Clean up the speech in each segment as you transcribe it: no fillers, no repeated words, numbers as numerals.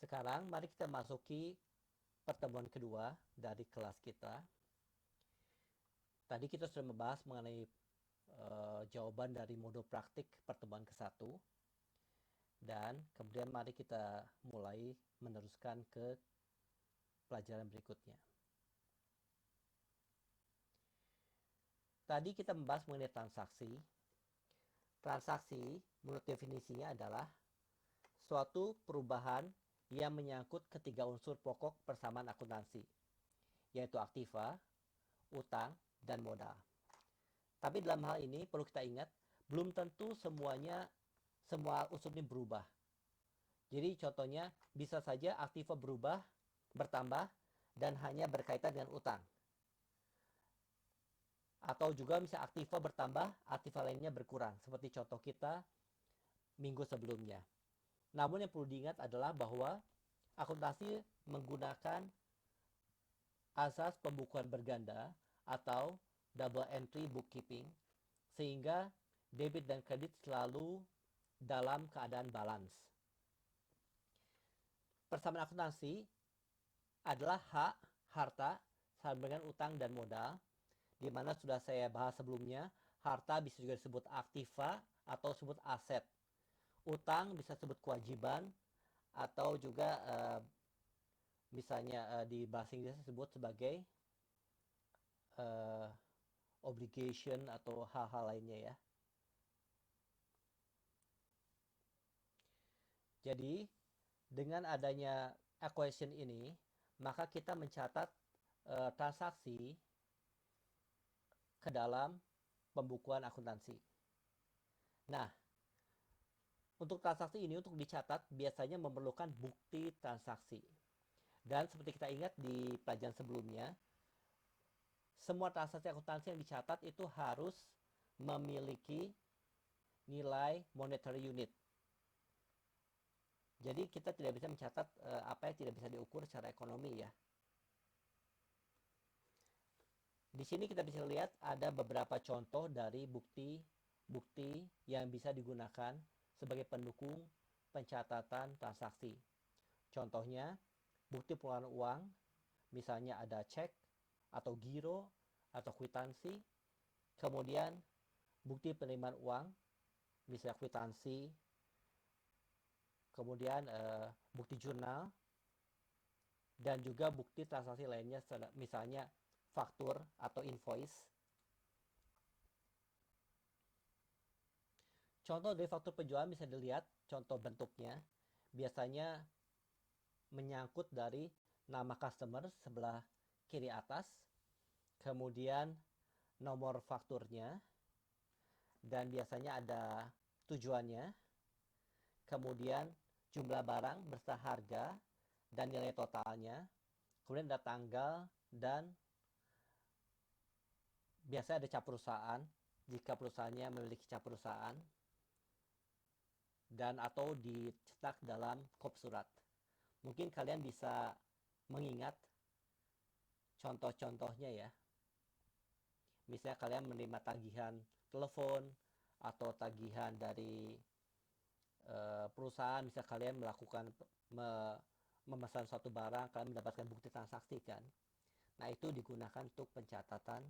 Sekarang mari kita masuki pertemuan kedua dari kelas kita. Tadi kita sudah membahas mengenai jawaban dari modul praktik pertemuan ke-1. Dan kemudian mari kita mulai meneruskan ke pelajaran berikutnya. Tadi kita membahas mengenai transaksi. Transaksi menurut definisinya adalah suatu perubahan yang menyangkut ketiga unsur pokok persamaan akuntansi, yaitu aktiva, utang, dan modal. Tapi dalam hal ini perlu kita ingat, belum tentu semua unsur ini berubah. Jadi contohnya bisa saja aktiva bertambah, dan hanya berkaitan dengan utang. Atau juga misalnya aktiva bertambah, aktiva lainnya berkurang. Seperti contoh kita minggu sebelumnya. Namun yang perlu diingat adalah bahwa akuntansi menggunakan asas pembukuan berganda atau double entry bookkeeping, sehingga debit dan kredit selalu dalam keadaan balance. Persamaan akuntansi adalah hak, harta, sama dengan utang dan modal, di mana sudah saya bahas sebelumnya, harta bisa juga disebut aktiva atau disebut aset. Utang bisa disebut kewajiban atau juga misalnya di bahasa Inggris disebut sebagai obligation atau hal-hal lainnya ya. Jadi dengan adanya equation ini, maka kita mencatat transaksi ke dalam pembukuan akuntansi. Nah, untuk transaksi ini untuk dicatat biasanya memerlukan bukti transaksi. Dan seperti kita ingat di pelajaran sebelumnya, semua transaksi akuntansi yang dicatat itu harus memiliki nilai monetary unit. Jadi kita tidak bisa mencatat apa yang tidak bisa diukur secara ekonomi ya. Di sini kita bisa lihat ada beberapa contoh dari bukti yang bisa digunakan sebagai pendukung pencatatan transaksi. Contohnya, bukti pengeluaran uang, misalnya ada cek atau giro atau kwitansi. Kemudian bukti penerimaan uang, misalnya kwitansi. Kemudian bukti jurnal dan juga bukti transaksi lainnya, misalnya faktur atau invoice. Contoh dari faktur penjualan bisa dilihat contoh bentuknya. Biasanya menyangkut dari nama customer sebelah kiri atas, kemudian nomor fakturnya, dan biasanya ada tujuannya, kemudian jumlah barang beserta harga dan nilai totalnya, kemudian ada tanggal, dan biasanya ada cap perusahaan jika perusahaannya memiliki cap perusahaan, dan atau dicetak dalam kop surat. Mungkin kalian bisa mengingat contoh-contohnya ya. Misalnya kalian menerima tagihan telepon atau tagihan dari perusahaan, misalnya kalian memesan suatu barang, kalian mendapatkan bukti transaksi kan. Nah, itu digunakan untuk pencatatan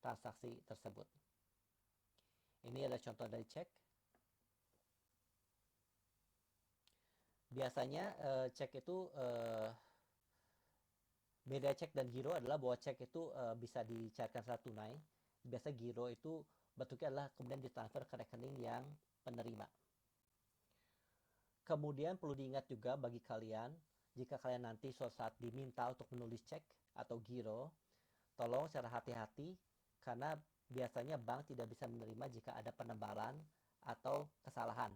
transaksi tersebut. Ini adalah contoh dari cek. Biasanya cek itu beda cek dan giro adalah bahwa cek itu bisa dicairkan secara tunai. Biasa giro itu bentuknya adalah kemudian ditransfer ke rekening yang penerima. Kemudian perlu diingat juga bagi kalian, jika kalian nanti suatu saat diminta untuk menulis cek atau giro, tolong secara hati-hati karena biasanya bank tidak bisa menerima jika ada penebalan atau kesalahan.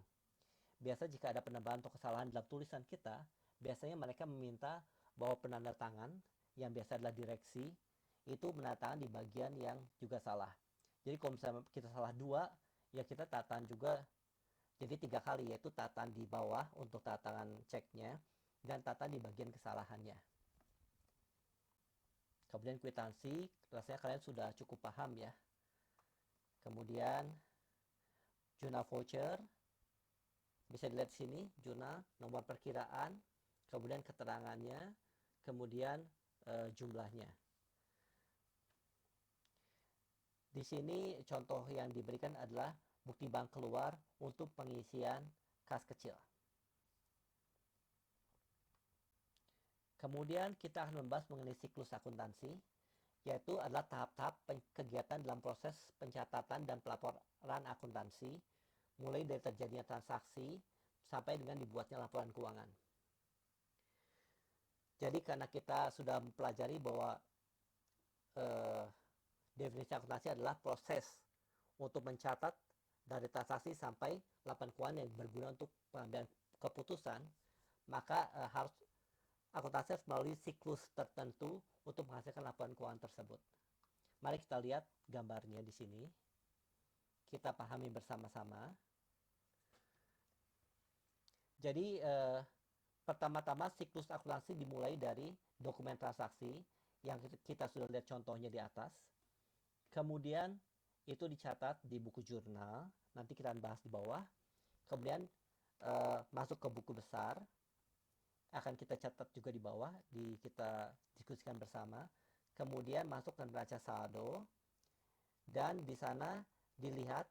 Biasa jika ada penebalan atau kesalahan dalam tulisan kita, biasanya mereka meminta bahwa penanda tangan yang biasa adalah direksi itu menandatangan di bagian yang juga salah. Jadi kalau misalnya kita salah 2, ya kita tatan juga jadi 3 kali, yaitu tatan di bawah untuk tatan ceknya dan tatan di bagian kesalahannya. Kemudian kwitansi, rasanya kalian sudah cukup paham ya. Kemudian jurnal voucher, bisa dilihat di sini, jurnal nomor perkiraan, kemudian keterangannya, kemudian jumlahnya. Di sini contoh yang diberikan adalah bukti bank keluar untuk pengisian kas kecil. Kemudian kita akan membahas mengenai siklus akuntansi, yaitu adalah tahap-tahap kegiatan dalam proses pencatatan dan pelaporan akuntansi, mulai dari terjadinya transaksi sampai dengan dibuatnya laporan keuangan. Jadi karena kita sudah mempelajari bahwa definisi akuntansi adalah proses untuk mencatat dari transaksi sampai laporan keuangan yang berguna untuk pengambilan keputusan, maka harus akuntansi harus melalui siklus tertentu untuk menghasilkan laporan keuangan tersebut. Mari kita lihat gambarnya di sini. Kita pahami bersama-sama. Jadi pertama-tama siklus akuntansi dimulai dari dokumen transaksi yang kita sudah lihat contohnya di atas. Kemudian itu dicatat di buku jurnal, nanti kita akan bahas di bawah. Kemudian masuk ke buku besar, akan kita catat juga di bawah, kita diskusikan bersama. Kemudian masuk ke neraca saldo, dan di sana dilihat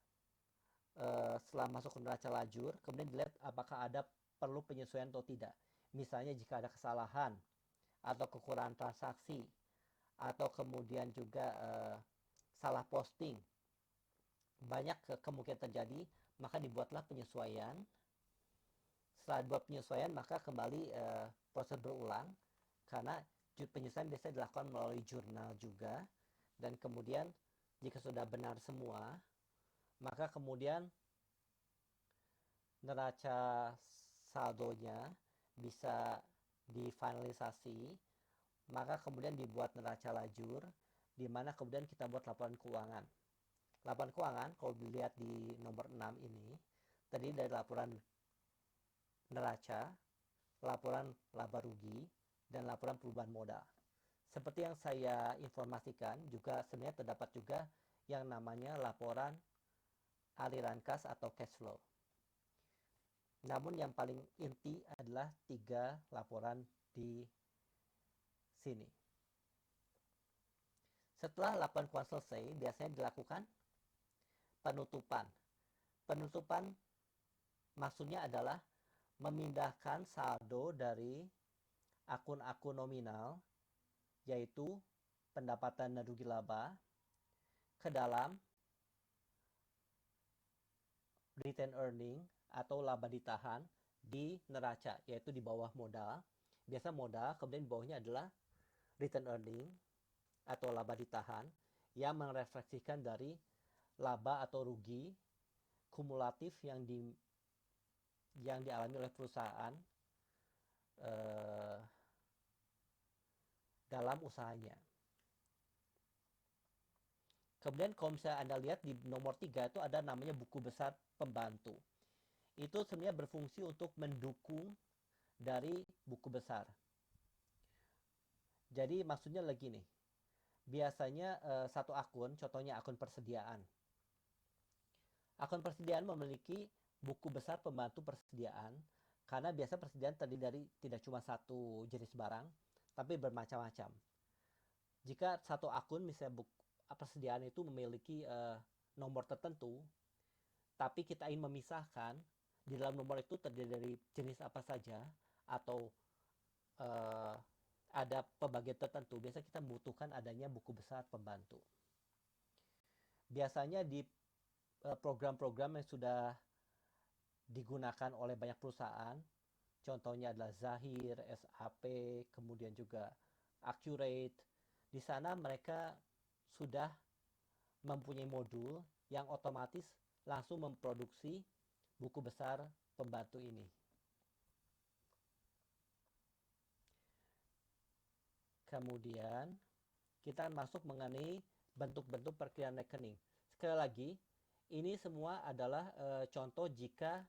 setelah masuk ke neraca lajur, kemudian dilihat apakah ada perlu penyesuaian atau tidak. Misalnya jika ada kesalahan atau kekurangan transaksi, atau kemudian juga salah posting, banyak kemungkinan terjadi, maka dibuatlah penyesuaian. Setelah dibuat penyesuaian, maka kembali proses berulang, karena penyesuaian biasanya dilakukan melalui jurnal juga. Dan kemudian jika sudah benar semua, maka kemudian neraca saldonya bisa difinalisasi, maka kemudian dibuat neraca lajur, di mana kemudian kita buat laporan keuangan. Laporan keuangan, kalau dilihat di nomor 6 ini, terdiri dari laporan neraca, laporan laba rugi, dan laporan perubahan modal. Seperti yang saya informasikan, juga sebenarnya terdapat juga yang namanya laporan aliran kas atau cash flow. Namun yang paling inti adalah 3 laporan di sini. Setelah laporan keuangan selesai, biasanya dilakukan penutupan. Penutupan maksudnya adalah memindahkan saldo dari akun-akun nominal, yaitu pendapatan dan rugi laba, ke dalam retain earning atau laba ditahan di neraca, yaitu di bawah modal. Biasa modal, kemudian di bawahnya adalah retain earning atau laba ditahan yang merefleksikan dari laba atau rugi kumulatif yang dialami oleh perusahaan dalam usahanya. Kemudian kalau misalnya Anda lihat di nomor 3 itu ada namanya buku besar pembantu. Itu sebenarnya berfungsi untuk mendukung dari buku besar. Jadi maksudnya lagi nih, biasanya satu akun, contohnya akun persediaan. Akun persediaan memiliki buku besar pembantu persediaan, karena biasa persediaan terdiri dari tidak cuma satu jenis barang, tapi bermacam-macam. Jika satu akun misalnya persediaan itu memiliki nomor tertentu, tapi kita ingin memisahkan di dalam nomor itu terdiri dari jenis apa saja, atau ada pembagian tertentu, biasanya kita membutuhkan adanya buku besar pembantu. Biasanya di program-program yang sudah digunakan oleh banyak perusahaan, contohnya adalah Zahir, SAP, kemudian juga Accurate. Di sana mereka sudah mempunyai modul yang otomatis langsung memproduksi buku besar pembantu ini. Kemudian kita masuk mengenai bentuk-bentuk perkiraan rekening. Sekali lagi, ini semua adalah contoh jika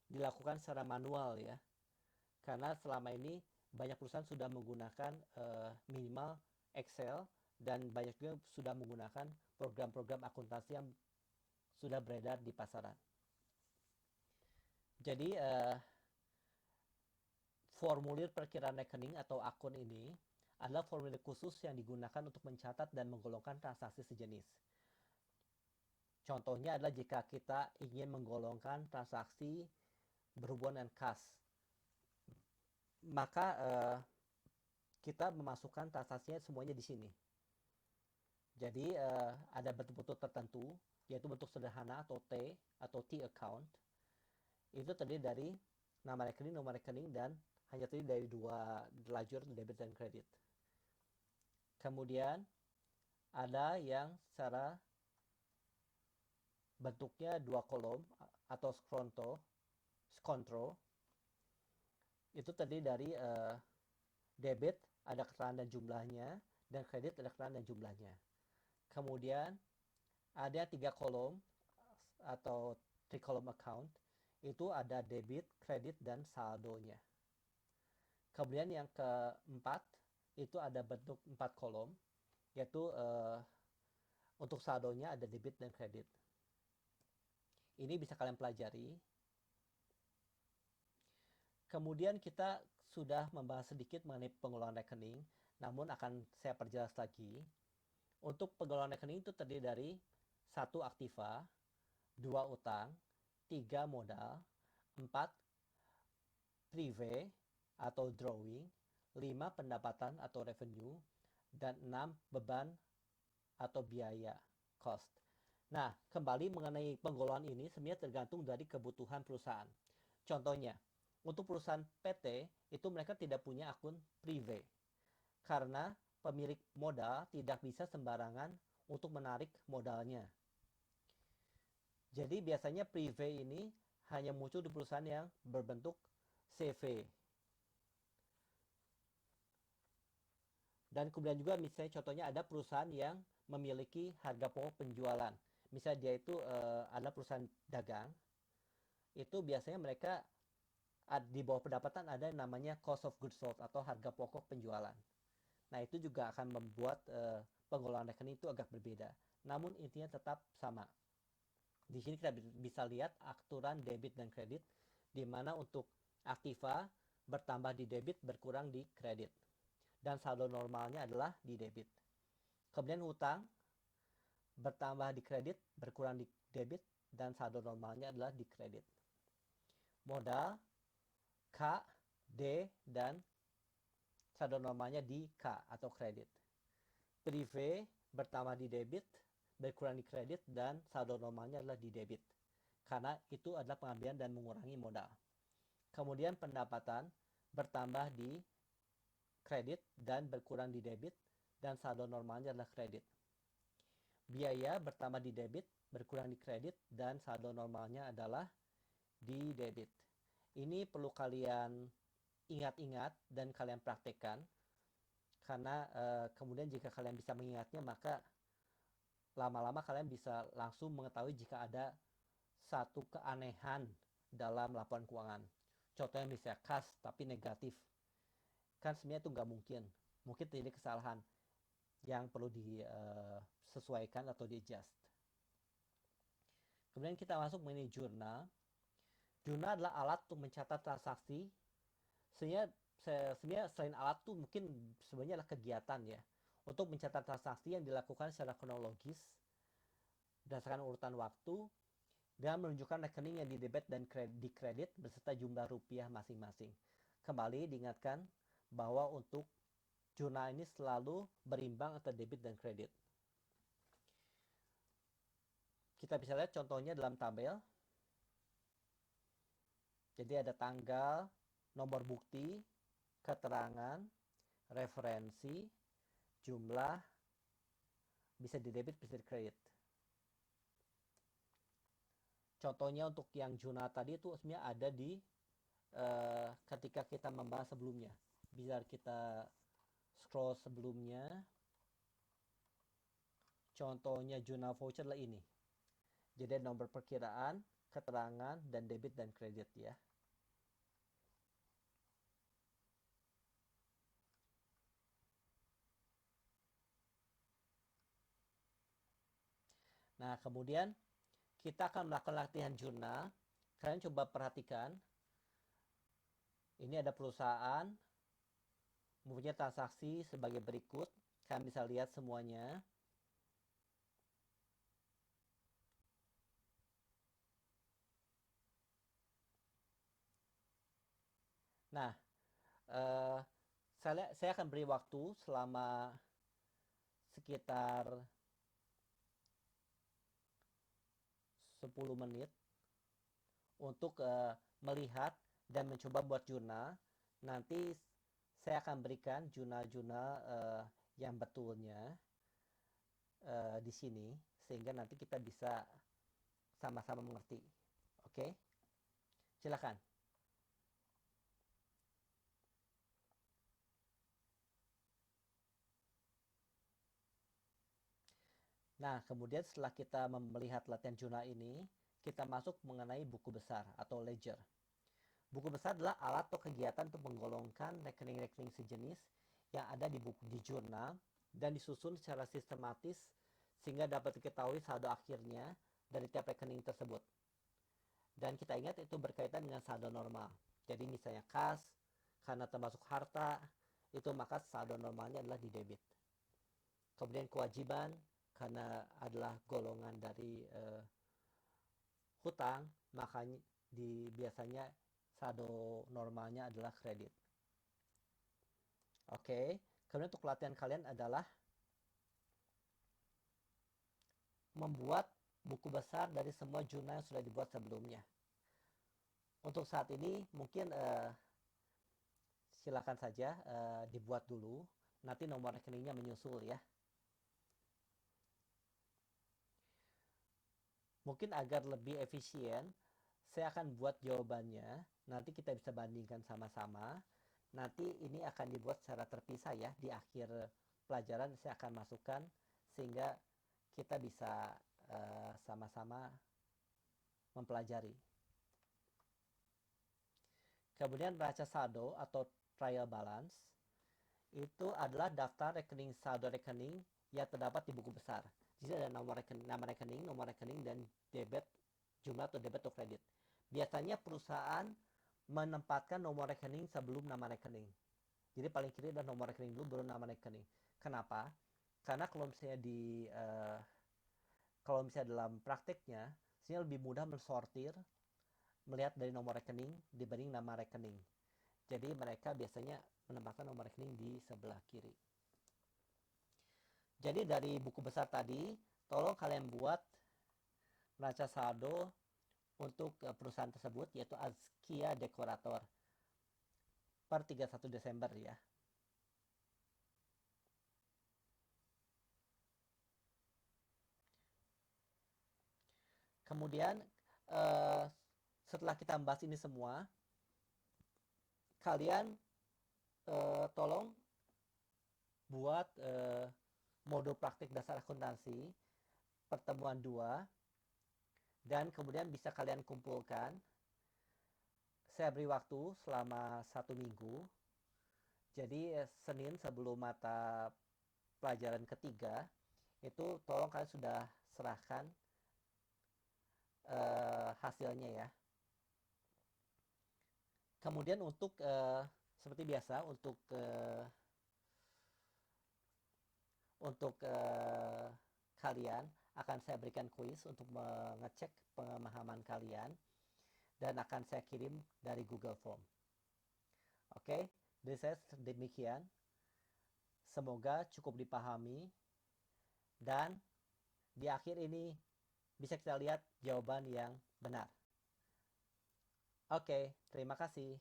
dilakukan secara manual ya. Karena selama ini banyak perusahaan sudah menggunakan minimal Excel, dan banyak juga sudah menggunakan program-program akuntansi yang sudah beredar di pasaran. Jadi Formulir perkiraan rekening atau akun ini adalah formulir khusus yang digunakan untuk mencatat dan menggolongkan transaksi sejenis. Contohnya adalah jika kita ingin menggolongkan transaksi berhubungan dengan kas, maka kita memasukkan transaksinya semuanya di sini. Jadi ada bentuk-bentuk tertentu, yaitu bentuk sederhana atau T atau T account. Itu terdiri dari nama rekening, nomor rekening, dan hanya terdiri dari dua lajur, debit dan kredit. Kemudian ada yang secara bentuknya dua kolom atau skontro. Itu terdiri dari debit ada keterangan dan jumlahnya, dan kredit ada keterangan dan jumlahnya. Kemudian ada 3 kolom atau 3 column account. Itu ada debit, kredit, dan saldonya. Kemudian yang keempat itu ada bentuk 4 kolom, yaitu untuk saldonya ada debit dan kredit. Ini bisa kalian pelajari. Kemudian kita sudah membahas sedikit mengenai pengelolaan rekening, namun akan saya perjelas lagi. Untuk pengelolaan rekening itu terdiri dari 1 aktiva, 2 utang, 3 modal, 4 prive atau drawing, 5 pendapatan atau revenue, dan 6 beban atau biaya, cost. Nah, kembali mengenai pengelolaan ini sebenarnya tergantung dari kebutuhan perusahaan. Contohnya, untuk perusahaan PT itu mereka tidak punya akun prive karena pemilik modal tidak bisa sembarangan untuk menarik modalnya. Jadi biasanya prive ini hanya muncul di perusahaan yang berbentuk CV. Dan kemudian juga misalnya contohnya ada perusahaan yang memiliki harga pokok penjualan. Misalnya dia itu adalah perusahaan dagang. Itu biasanya mereka di bawah pendapatan ada yang namanya cost of goods sold atau harga pokok penjualan. Nah, itu juga akan membuat pengelolaan rekening itu agak berbeda. Namun intinya tetap sama. Di sini kita bisa lihat aturan debit dan kredit, di mana untuk aktiva bertambah di debit, berkurang di kredit. Dan saldo normalnya adalah di debit. Kemudian hutang bertambah di kredit, berkurang di debit, dan saldo normalnya adalah di kredit. Modal K, D, dan saldo normalnya di K atau kredit. Prive bertambah di debit, berkurang di kredit, dan saldo normalnya adalah di debit. Karena itu adalah pengambilan dan mengurangi modal. Kemudian pendapatan bertambah di kredit dan berkurang di debit, dan saldo normalnya adalah kredit. Biaya bertambah di debit, berkurang di kredit, dan saldo normalnya adalah di debit. Ini perlu kalian ingat-ingat dan kalian praktekkan, karena kemudian jika kalian bisa mengingatnya, maka lama-lama kalian bisa langsung mengetahui jika ada satu keanehan dalam laporan keuangan. Contohnya misalnya kas tapi negatif, kan sebenarnya itu nggak mungkin. Mungkin terjadi kesalahan yang perlu disesuaikan atau di-adjust. Kemudian kita masuk mengenai jurnal. Jurnal adalah alat untuk mencatat transaksi. Sebenarnya selain alat tuh mungkin sebenarnya adalah kegiatan ya, untuk mencatat transaksi yang dilakukan secara kronologis berdasarkan urutan waktu dan menunjukkan rekening yang di debit dan di kredit beserta jumlah rupiah masing-masing. Kembali diingatkan bahwa untuk jurnal ini selalu berimbang antara debit dan kredit. Kita bisa lihat contohnya dalam tabel. Jadi ada tanggal, nomor bukti, keterangan, referensi, jumlah, bisa di debit, bisa di kredit. Contohnya untuk yang jurnal tadi itu sebenarnya ada di ketika kita membahas sebelumnya. Bisa kita scroll sebelumnya. Contohnya jurnal voucher adalah ini. Jadi nomor perkiraan, keterangan, dan debit dan kredit ya. Nah, kemudian kita akan melakukan latihan jurnal. Kalian coba perhatikan. Ini ada perusahaan mempunyai transaksi sebagai berikut. Kalian bisa lihat semuanya. Nah, eh, saya akan beri waktu selama sekitar 10 menit untuk melihat dan mencoba buat jurnal. Nanti saya akan berikan jurnal-jurnal yang betulnya di sini, sehingga nanti kita bisa sama-sama mengerti. Oke, silakan. Nah, kemudian setelah kita melihat latihan jurnal ini, kita masuk mengenai buku besar atau ledger. Buku besar adalah alat atau kegiatan untuk menggolongkan rekening-rekening sejenis yang ada di buku di jurnal dan disusun secara sistematis sehingga dapat diketahui saldo akhirnya dari tiap rekening tersebut. Dan kita ingat itu berkaitan dengan saldo normal. Jadi misalnya kas, karena termasuk harta, itu maka saldo normalnya adalah di debit. Kemudian kewajiban, karena adalah golongan dari hutang, makanya biasanya saldo normalnya adalah kredit. Oke, kemudian untuk latihan kalian adalah membuat buku besar dari semua jurnal yang sudah dibuat sebelumnya. Untuk saat ini mungkin silakan saja dibuat dulu, nanti nomor rekeningnya menyusul ya. Mungkin agar lebih efisien, saya akan buat jawabannya, nanti kita bisa bandingkan sama-sama. Nanti ini akan dibuat secara terpisah ya, di akhir pelajaran saya akan masukkan, sehingga kita bisa sama-sama mempelajari. Kemudian neraca saldo atau trial balance, itu adalah daftar rekening saldo rekening yang terdapat di buku besar. Di sini ada nama rekening, nomor rekening, dan debit, jumlah atau debit atau kredit. Biasanya perusahaan menempatkan nomor rekening sebelum nama rekening. Jadi paling kiri adalah nomor rekening dulu, baru nama rekening. Kenapa? Karena kalau misalnya dalam prakteknya, sebenarnya lebih mudah mensortir, melihat dari nomor rekening dibanding nama rekening. Jadi mereka biasanya menempatkan nomor rekening di sebelah kiri. Jadi dari buku besar tadi, tolong kalian buat neraca saldo untuk perusahaan tersebut, yaitu Azkia Dekorator per 31 Desember ya. Kemudian setelah kita membahas ini semua, kalian tolong buat modul praktik dasar akuntansi pertemuan 2, dan kemudian bisa kalian kumpulkan. Saya beri waktu selama 1 minggu. Jadi Senin sebelum mata pelajaran ketiga, itu tolong kalian sudah serahkan hasilnya ya. Kemudian untuk seperti biasa untuk kalian akan saya berikan kuis untuk mengecek pemahaman kalian dan akan saya kirim dari Google Form. Oke, dari saya demikian. Semoga cukup dipahami dan di akhir ini bisa kita lihat jawaban yang benar. Oke, terima kasih.